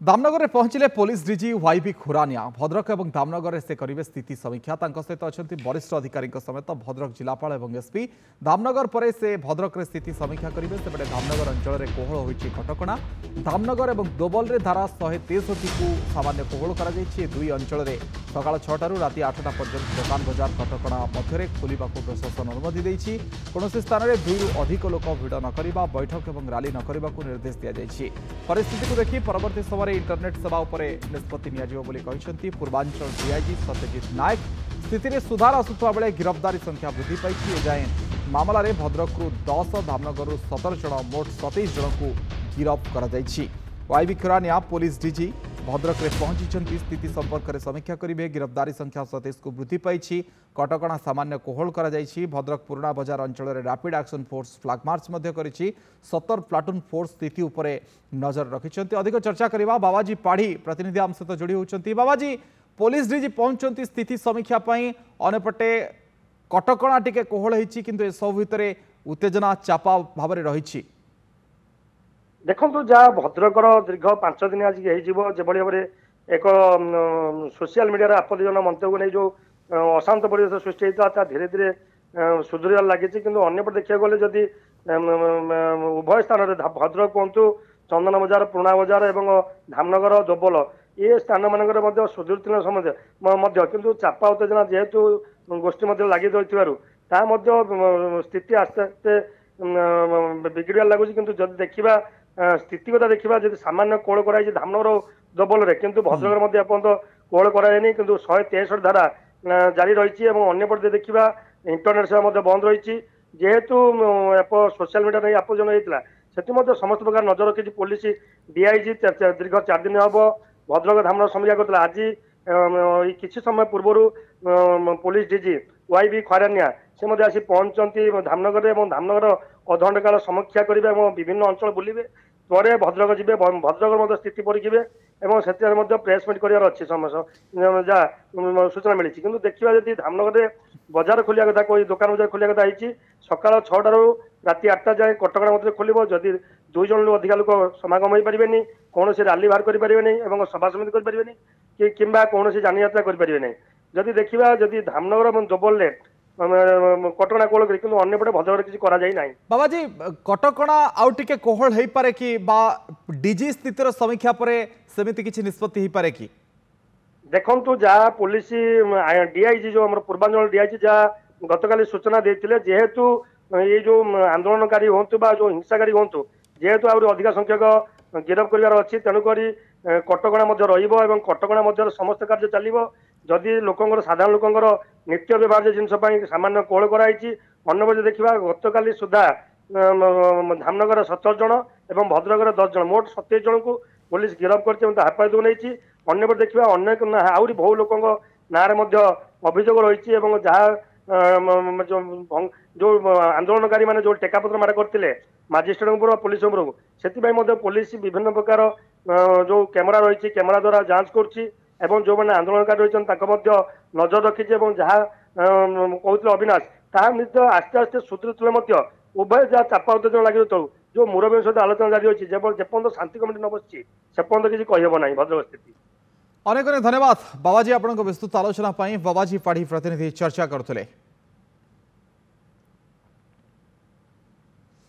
धामनगर में पहुंचले police DG YB Khurania Bhadrak और धामनगर से करेंगे स्थिति समीक्षा सहित अच्छा वरिष्ठ अधिकारी समेत भद्रक जिलापाल और एसपी धामनगर पर से भद्रक में स्थिति समीक्षा करेंगे सेपटे धामनगर अंचल में कोहल होती कटकणा धामनगर और दोबल में धारा 163 को सामान्य कोहल कर दुई अंचल में सका 6 राति 8टा पर्यंत दुकान बजार कटकणा मध्य खोलने प्रशासन अनुमति देती कौन स्थान में 2 ରୁ अधिक लोक भिड़ न करने बैठक और रैली न करने को निर्देश दी परिस्थिति को देखि परवर्ती समय इंटरनेट सेवा उपरे निष्पत्ति नियाजिबोली पूर्वांचल डीआईजी सत्यजित नायक स्थिति में सुधार आसुवा बेले गिरफ्तारी संख्या वृद्धि पाई एजाए मामलें भद्रक 10 धामनगर 17 जन मोट 27 जन को गिरफ्त कर YB Khurania police DG Bhadrak में पहुंची स्थिति संपर्क में समीक्षा करेंगे गिरफ्तारी संख्या 27 को वृद्धि पाई कटकणा सामान्य कोहल कर भद्रक पुराणा बजार अंचल में rapid action force flag march करी 17 प्लाटून फोर्स स्थिति उपरे नजर रखिंट अधिक चर्चा करवा बाबाजी पाढ़ी प्रतिनिधि आम सहित जोड़ी होती बाबाजी पुलिस डीजी पहुंचती स्थिति समीक्षा अनेपटे कटकणा टिके कोहल होती किंतु सब भितर उत्तेजना चापा भाव रही देखु जहाँ भद्रकर दीर्घ 5 दिन आज जो भाव एक सोशल मीडिया आपत्तिजनक मंतव्य को नहीं जो अशांत परिवेश सृष्टि होता धीरे धीरे सुधुरिबार लगी कि अंपटे देखा गले जदि उभय स्थान में भद्रक कहतु चंदन बजार पुराणा बजार और धामनगर दोबल ये स्थान मान सुधुरी समय किंतु चापा उत्तेजना जेहेतु गोष्ठी लगी रही स्थिति आस्ते आस्ते बिगड़ार लगुच कि जब देखा स्थिति कथा देखा जब सामान्य कोहल कराई धामनगर दोबल में किंतु भद्रक एपर्तंत कोहल कराई कि 163 धारा जारी रही अंपटे देखा इंटरनेट सेवा बंद रही जेहेतु सोशल मीडिया नहीं आपत्तिजनक होता से समस्त प्रकार नजर रखी पुलिस डीआईजी दीर्घ 4 दिन हम भद्रक धामनगर समीक्षा करता आज किसी समय पूर्व पुलिस डीजी वाईबी खुरानिया से आसी पहुंचती धामनगर और धामनगर अधघंटे काल समीक्षा करेंगे और विभिन्न अंचल बुलिबे पर भद्रक जी भद्रक स्थिति परीक्षे और से प्रेस मीट करार अच्छी जहाँ सूचना मिली कि देखा जब धामनगर में बजार खोलिया कथा कोई दुकान बजार खोलिया कथा होती सका 6 ରୁ राति 8टा जाए कटकणा मध्य खोल जदि 2 जन अधिक लोक समागम हो पारे कौन रैली बाहर करें सभा समिति करें कि कौन जानी यात्रा करें जदि देखा जदि धामनगर और दोबल कटकणा कोहल कि अंपटे भद्रक किसी कराई बाबाजी कटकणा आउ टिके कोहल हो पारे कि डीजी स्थितिर समीक्षा पर सेमिति किछि निष्पत्ति हो पारे कि देखु जहाँ पुलिस डीआईजी जो आम पूर्वांचल डीआईजी जहाँ गतकाली सूचना देते जेहेतु ये जो आंदोलनकारी हूँ जो हिंसाकारी हूँ जेहेतु आहुरी अधिक संख्यक गिरफ्त कर अच्छी तेणुक कटकणा रही कटकणा समस्त कार्य चलो जदि लोकंर साधारण लोकंर नित्य व्यवहार जिनस सामान्य कोहल कराई अन्य देखा गतकाली सुधा धामनगर 17 जन और भद्रकर 10 जन मोट 27 जन को पुलिस गिरफ्त कर हापात को नहीं अन्य देखा अनेक आहरी बहु लोक ना अभियोग रही जहाँ जो आंदोलनकारी मैंने जो टेकापत्र मार करते मजिस्ट्रेट उपर पुलिस उपर से पुलिस विभिन्न प्रकार जो कैमेरा रही कैमेरा द्वारा जांच कर जो मैंने आंदोलनकारी रही नजर रखी जहाँ कहते अविनाश ता आस्ते आस्ते सुधुरी उभय जहाँ चापा उत्तेजना लगे तलू जो मुरबी सहित आलोचना जारी अच्छी जेपर्यंत शांति कमिटी न बसी से पर्यंत किसी कहब ना भद्रक स्थिति अनेक धन्यवाद बाबाजी आपन विस्तृत आलोचना बाबाजी पाढ़ी प्रतिनिधि चर्चा करते।